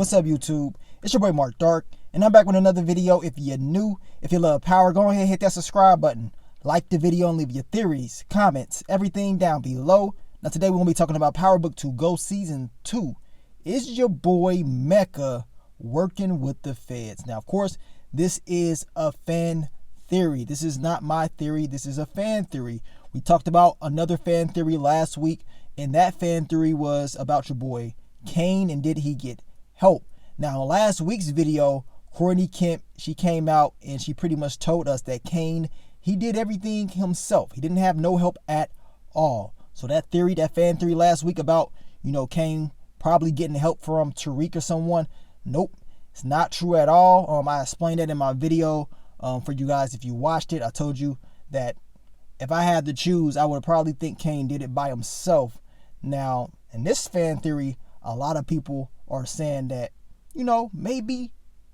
What's up, YouTube? It's your boy Mark Dark, and I'm back with another video. If you're new, if you love power, go ahead and hit that subscribe button. Like the video and leave your theories, comments, everything down below. Now today we're going to be talking about Power Book 2 Go Season 2. Is your boy Mecca working with the feds? Now, of course, this is a fan theory. This is not my theory. This is a fan theory. We talked about another fan theory last week, and that fan theory was about your boy Kane and did he get help. Now, last week's video, Courtney Kemp, she came out and she pretty much told us that Kane, he did everything himself. He didn't have no help at all. So that theory, that fan theory last week about, Kane probably getting help from Tariq or someone, nope, it's not true at all. I explained that in my video for you guys. If you watched it, I told you that if I had to choose, I would probably think Kane did it by himself. Now, in this fan theory, a lot of people are saying that, maybe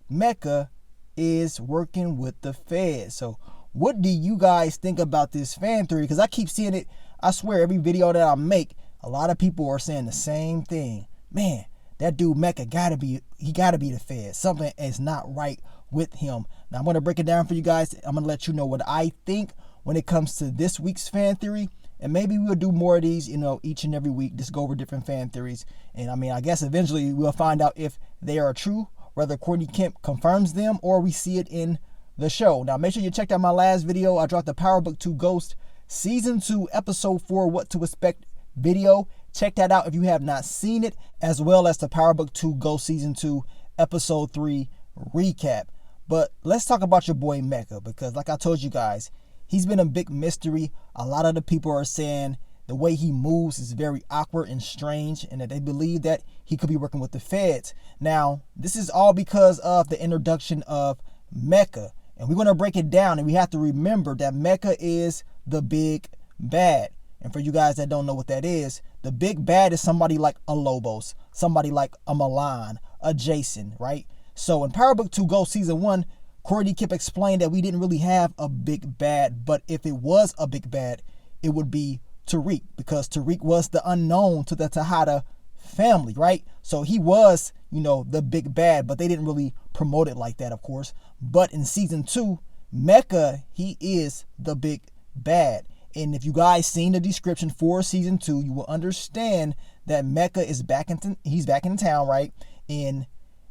Mecca is working with the feds. So what do you guys think about this fan theory? Because I keep seeing it. I swear every video that I make, a lot of people are saying the same thing. Man, that dude Mecca gotta be the feds. Something is not right with him. Now I'm going to break it down for you guys. I'm going to let you know what I think when it comes to this week's fan theory. And maybe we'll do more of these, each and every week. Just go over different fan theories. And I guess eventually we'll find out if they are true, whether Courtney Kemp confirms them or we see it in the show. Now, make sure you check out my last video. I dropped the Power Book 2 Ghost Season 2, Episode 4, What to Expect video. Check that out if you have not seen it, as well as the Power Book 2 Ghost Season 2, Episode 3 recap. But let's talk about your boy Mecca, because like I told you guys, he's been a big mystery. A lot of the people are saying the way he moves is very awkward and strange, and that they believe that he could be working with the feds. Now, this is all because of the introduction of Mecca. And we're going to break it down, and we have to remember that Mecca is the big bad. And for you guys that don't know what that is, the big bad is somebody like a Lobos, somebody like a Milan, a Jason, right? So in Power Book 2 Go Season 1, Courtney Kemp explained that we didn't really have a big bad, but if it was a big bad, it would be Tariq, because Tariq was the unknown to the Tejada family, right? So he was, the big bad, but they didn't really promote it like that, of course. But in Season 2, Mecca, he is the big bad. And if you guys seen the description for Season 2, you will understand that Mecca is he's back in town, right? And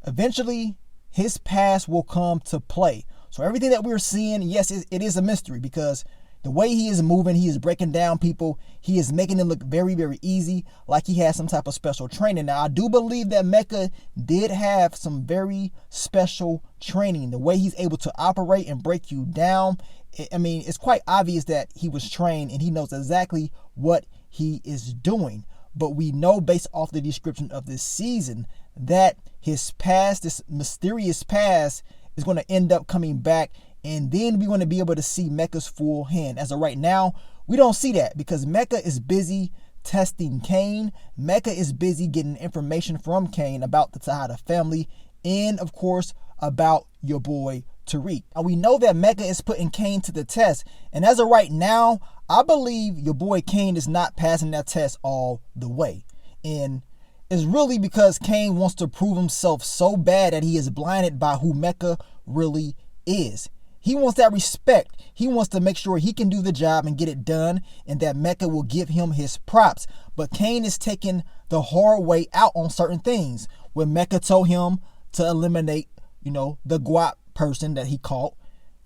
eventually his past will come to play. So everything that we're seeing, yes, it is a mystery, because the way he is moving, he is breaking down people. He is making them look very, very easy, like he has some type of special training. Now, I do believe that Mecca did have some very special training. The way he's able to operate and break you down, it's quite obvious that he was trained and he knows exactly what he is doing. But we know based off the description of this season that his past, this mysterious past, is going to end up coming back. And then we're going to be able to see Mecca's full hand. As of right now, we don't see that because Mecca is busy testing Kane. Mecca is busy getting information from Kane about the Tejada family and, of course, about your boy Tariq. And we know that Mecca is putting Kane to the test. And as of right now, I believe your boy Kane is not passing that test all the way. And it's really because Kane wants to prove himself so bad that he is blinded by who Mecca really is. He wants that respect. He wants to make sure he can do the job and get it done, and that Mecca will give him his props. But Kane is taking the hard way out on certain things. When Mecca told him to eliminate, the guap person that he caught,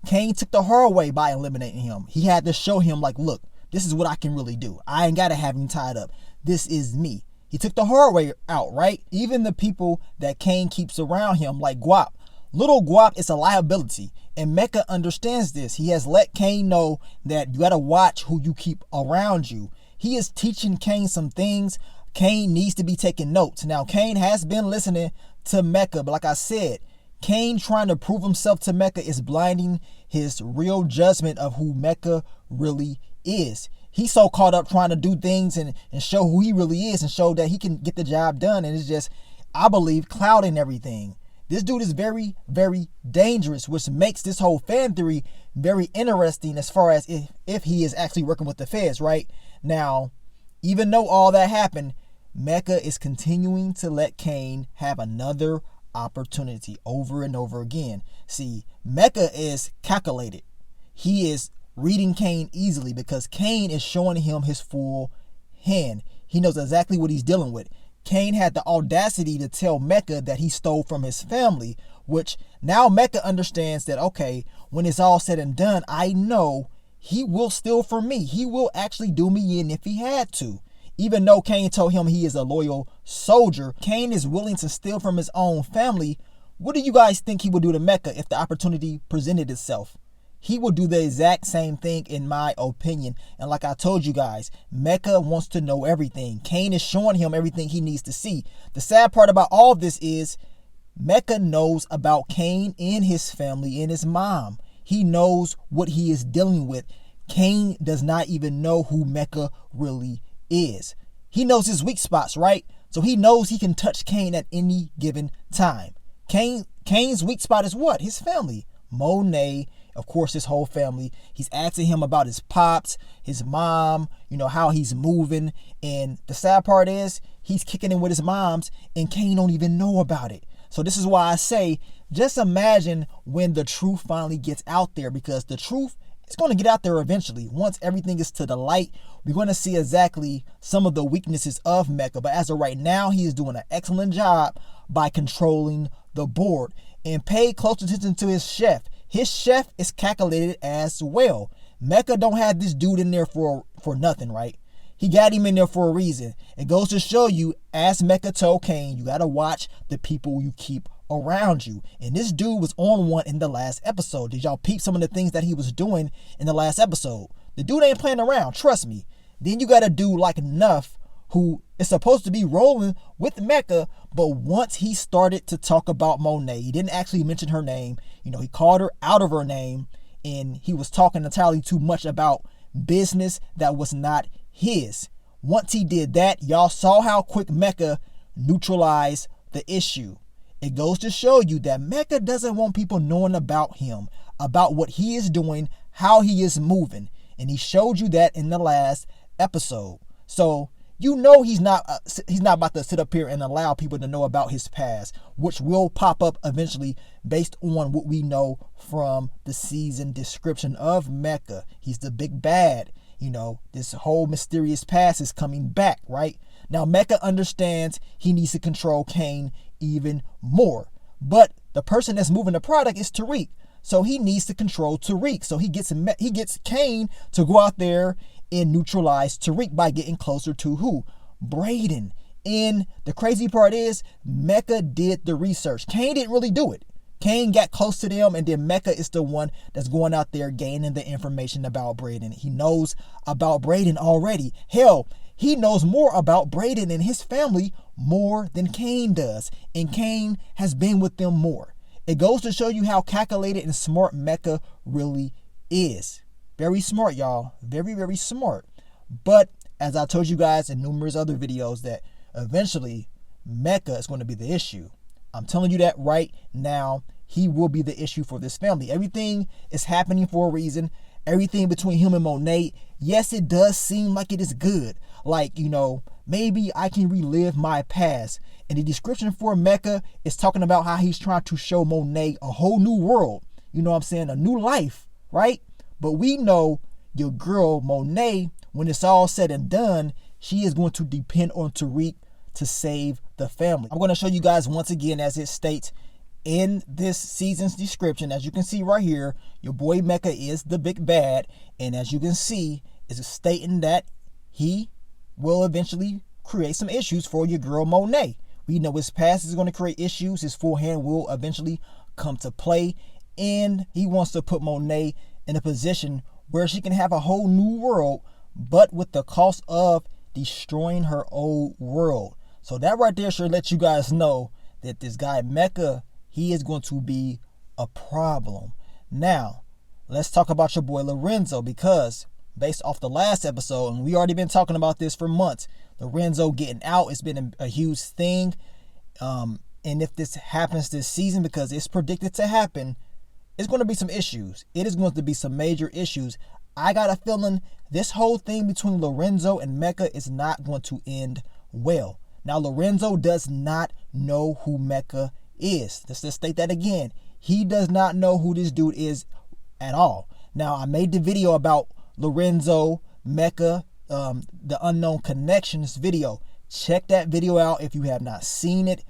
Kane took the hard way by eliminating him. He had to show him, like, look, this is what I can really do. I ain't got to have him tied up. This is me. He took the hard way out, right? Even the people that Kane keeps around him, like Guap. Little Guap is a liability, and Mecca understands this. He has let Kane know that you got to watch who you keep around you. He is teaching Kane some things. Kane needs to be taking notes. Now, Kane has been listening to Mecca, but like I said, Kane trying to prove himself to Mecca is blinding his real judgment of who Mecca really is. He's so caught up trying to do things and show who he really is and show that he can get the job done. And it's just, I believe, clouding everything. This dude is very, very dangerous, which makes this whole fan theory very interesting as far as if he is actually working with the feds, right? Now, even though all that happened, Mecca is continuing to let Kane have another opportunity over and over again. See, Mecca is calculated. He is reading Cain easily because Cain is showing him his full hand. He knows exactly what he's dealing with. Cain had the audacity to tell Mecca that he stole from his family, which now Mecca understands that, okay, when it's all said and done, I know he will steal from me. He will actually do me in if he had to. Even though Cain told him he is a loyal soldier, Cain is willing to steal from his own family. What do you guys think he would do to Mecca if the opportunity presented itself? He will do the exact same thing, in my opinion. And like I told you guys, Mecca wants to know everything. Cain is showing him everything he needs to see. The sad part about all this is Mecca knows about Cain and his family and his mom. He knows what he is dealing with. Cain does not even know who Mecca really is. He knows his weak spots, right? So he knows he can touch Cain at any given time. Cain's weak spot is what? His family. Monet, of course, his whole family. He's asking him about his pops, his mom, how he's moving. And the sad part is he's kicking in with his moms and Cain don't even know about it. So this is why I say, just imagine when the truth finally gets out there, because the truth is going to get out there eventually. Once everything is to the light, we're going to see exactly some of the weaknesses of Mecca. But as of right now, he is doing an excellent job by controlling the board. And pay close attention to his chef. His chef is calculated as well. Mecca don't have this dude in there for nothing, right? He got him in there for a reason. It goes to show you, as Mecca told Cain, you got to watch the people you keep around you. And this dude was on one in the last episode. Did y'all peep some of the things that he was doing in the last episode? The dude ain't playing around, trust me. Then you got a dude like Nuff, who is supposed to be rolling with Mecca, but once he started to talk about Monet, he didn't actually mention her name. He called her out of her name, and he was talking entirely too much about business that was not his. Once he did that, y'all saw how quick Mecca neutralized the issue. It goes to show you that Mecca doesn't want people knowing about him, about what he is doing, how he is moving. And he showed you that in the last episode. So he's not about to sit up here and allow people to know about his past, which will pop up eventually based on what we know from the season description of Mecca. He's the big bad. This whole mysterious past is coming back, right? Now, Mecca understands he needs to control Cain even more. But the person that's moving the product is Tariq. So he needs to control Tariq. So he gets Cain to go out there and neutralize Tariq by getting closer to who? Brayden. And the crazy part is Mecca did the research. Cain didn't really do it. Cain got close to them, and then Mecca is the one that's going out there gaining the information about Brayden. He knows about Brayden already. Hell, he knows more about Brayden and his family more than Cain does. And Cain has been with them more. It goes to show you how calculated and smart Mecca really is. Very smart, y'all. Very, very smart. But as I told you guys in numerous other videos, that eventually Mecca is going to be the issue. I'm telling you that right now. He will be the issue for this family. Everything is happening for a reason. Everything between him and Monet, yes, it does seem like it is good. Like, maybe I can relive my past. And the description for Mecca is talking about how he's trying to show Monet a whole new world. You know what I'm saying? A new life, right? But we know your girl Monet, when it's all said and done, she is going to depend on Tariq to save the family. I'm going to show you guys once again, as it states in this season's description. As you can see right here, your boy Mecca is the big bad. And as you can see, it's stating that he will eventually create some issues for your girl Monet. We know his past is going to create issues. His full hand will eventually come to play. And he wants to put Monet in a position where she can have a whole new world, but with the cost of destroying her old world. So that right there should let you guys know that this guy Mecca, he is going to be a problem. Now, let's talk about your boy Lorenzo, because based off the last episode, and we already been talking about this for months, Lorenzo getting out, it's been a huge thing. And if this happens this season, because it's predicted to happen, it's going to be some issues. It is going to be some major issues. I got a feeling this whole thing between Lorenzo and Mecca is not going to end well. Now, Lorenzo does not know who Mecca is. Let's just state that again. He does not know who this dude is at all. Now, I made the video about Lorenzo, Mecca, the unknown connections video. Check that video out if you have not seen it.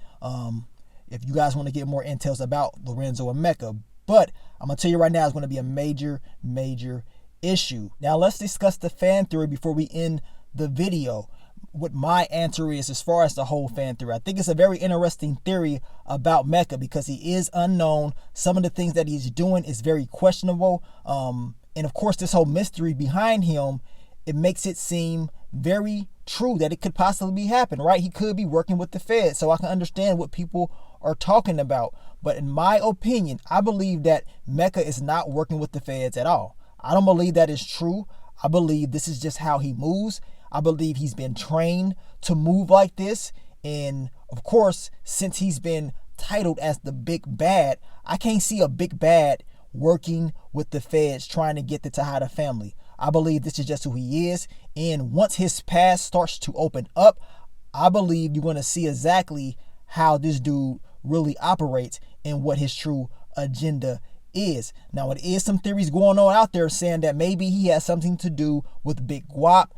If you guys want to get more intels about Lorenzo and Mecca. But I'm going to tell you right now, it's going to be a major issue. Now, let's discuss the fan theory before we end the video. What my answer is as far as the whole fan theory. I think it's a very interesting theory about Mecca because he is unknown. Some of the things that he's doing is very questionable. And of course, this whole mystery behind him, it makes it seem very true that it could possibly happen, right? He could be working with the Fed, so I can understand what people are talking about. But in my opinion, I believe that Mecca is not working with the Feds at all. I don't believe that is true. I believe this is just how he moves. I believe he's been trained to move like this. And of course, since he's been titled as the big bad, I can't see a big bad working with the Feds trying to get the Tejada family. I believe this is just who he is. And once his past starts to open up, I believe you're going to see exactly how this dude really operates and what his true agenda is. Now, it is some theories going on out there saying that maybe he has something to do with Big Guap.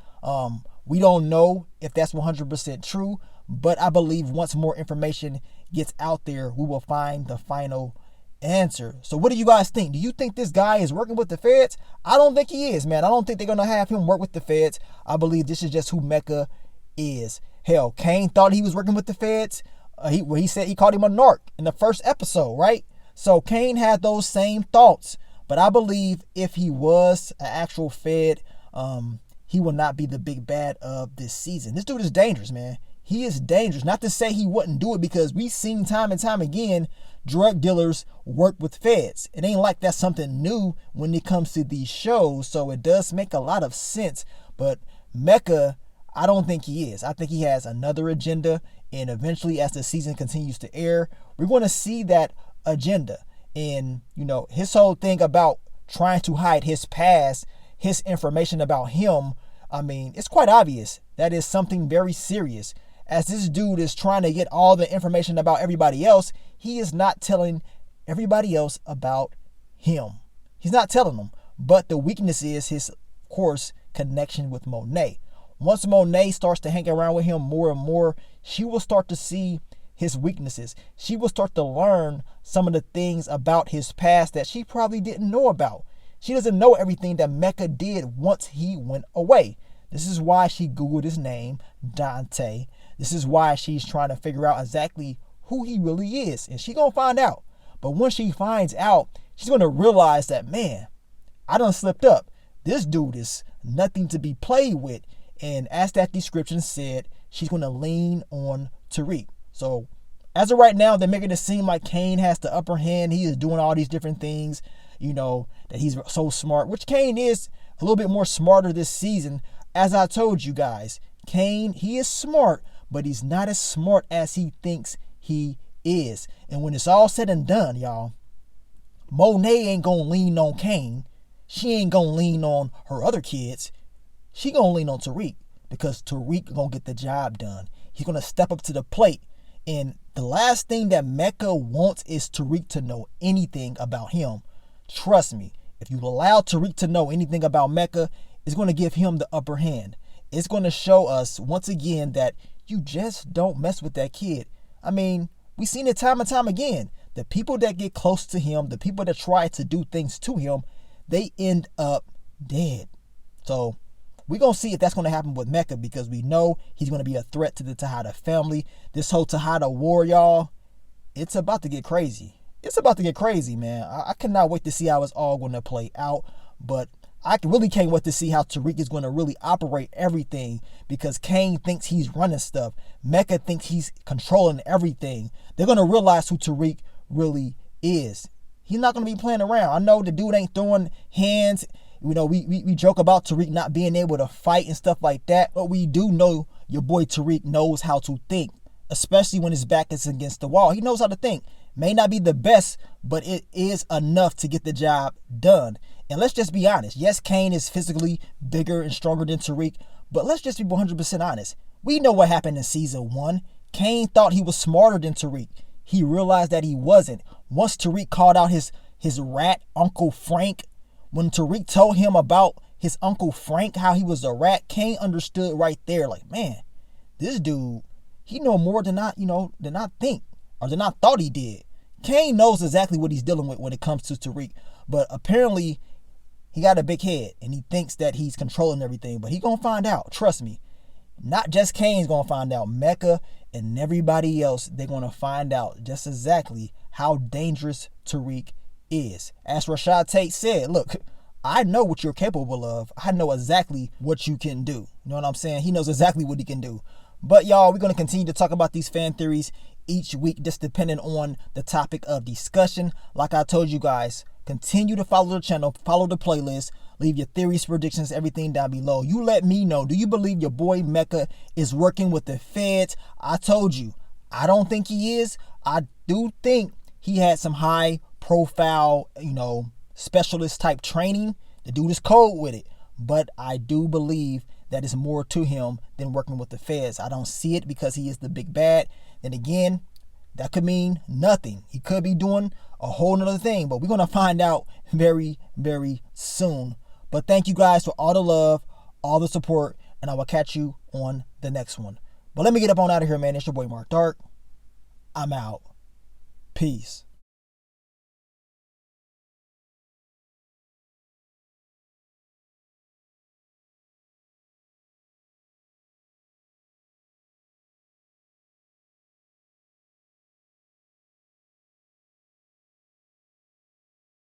We don't know if that's 100% true, but I believe once more information gets out there, we will find the final answer. So what do you guys think? Do you think this guy is working with the Feds? I don't think he is, man. I don't think they're going to have him work with the Feds. I believe this is just who Mecca is. Hell, Kane thought he was working with the Feds. He said he called him a narc in the first episode, right? So Kane had those same thoughts. But I believe if he was an actual Fed, he will not be the big bad of this season. This dude is dangerous, man. He is dangerous. Not to say he wouldn't do it, because we've seen time and time again drug dealers work with Feds. It ain't like that's something new when it comes to these shows. So it does make a lot of sense. But Mecca, I don't think he is. I think he has another agenda. And eventually, as the season continues to air, we're going to see that agenda. And, you know, his whole thing about trying to hide his past, his information about him, I mean, it's quite obvious that is something very serious. As this dude is trying to get all the information about everybody else, he is not telling everybody else about him. He's not telling them. But the weakness is his, of course, connection with Monet. Once Monet starts to hang around with him more and more, she will start to see his weaknesses. She will start to learn some of the things about his past that she probably didn't know about. She doesn't know everything that Mecca did once he went away. This is why she Googled his name, Dante. This is why she's trying to figure out exactly who he really is. And she's going to find out. But once she finds out, she's going to realize that, man, I done slipped up. This dude is nothing to be played with. And as that description said, she's going to lean on Tariq. So as of right now, they're making it seem like Kane has the upper hand. He is doing all these different things, you know, that he's so smart, which Kane is a little bit more smarter this season. As I told you guys, Kane, he is smart, but he's not as smart as he thinks he is. And when it's all said and done, y'all, Monet ain't going to lean on Kane. She ain't going to lean on her other kids. She going to lean on Tariq, because Tariq going to get the job done. He's going to step up to the plate. And the last thing that Mecca wants is Tariq to know anything about him. Trust me, if you allow Tariq to know anything about Mecca, it's going to give him the upper hand. It's going to show us once again that you just don't mess with that kid. I mean, we've seen it time and time again. The people that get close to him, the people that try to do things to him, they end up dead. So we're going to see if that's going to happen with Mecca, because we know he's going to be a threat to the Tejada family. This whole Tejada war, y'all, it's about to get crazy. It's about to get crazy, man. I cannot wait to see how it's all going to play out. But I really can't wait to see how Tariq is going to really operate everything, because Kane thinks he's running stuff. Mecca thinks he's controlling everything. They're going to realize who Tariq really is. He's not going to be playing around. I know the dude ain't throwing hands. You know, we joke about Tariq not being able to fight and stuff like that, but we do know your boy Tariq knows how to think, especially when his back is against the wall. He knows how to think. May not be the best, but it is enough to get the job done. And let's just be honest. Yes, Kane is physically bigger and stronger than Tariq, but let's just be 100% honest. We know what happened in season 1. Kane thought he was smarter than Tariq. he realized that he wasn't. Once Tariq called out his rat Uncle Frank, when Tariq told him about his Uncle Frank, how he was a rat, Kane understood right there, like, man, this dude, he know more than I think, or than I thought he did. Kane knows exactly what he's dealing with when it comes to Tariq, but apparently he got a big head and he thinks that he's controlling everything, but he gonna find out, trust me. Not just Kane's gonna find out, Mecca and everybody else, they're gonna find out just exactly how dangerous Tariq is. As Rashad Tate said, look, I know what you're capable of. I know exactly what you can do. You know what I'm saying? He knows exactly what he can do. But y'all, we're going to continue to talk about these fan theories each week, just depending on the topic of discussion. Like I told you guys, continue to follow the channel, follow the playlist, leave your theories, predictions, everything down below. You let me know, do you believe your boy Mecca is working with the feds? I told you, I don't think he is. I do think he had some high profile, specialist type training. The dude is cold with it. But I do believe that is more to him than working with the feds. I don't see it because he is the big bad. Then again, that could mean nothing. He could be doing a whole nother thing, but we're going to find out very, very soon. But thank you guys for all the love, all the support, and I will catch you on the next one. But let me get up on out of here, man. It's your boy Mark Dark. I'm out. Peace.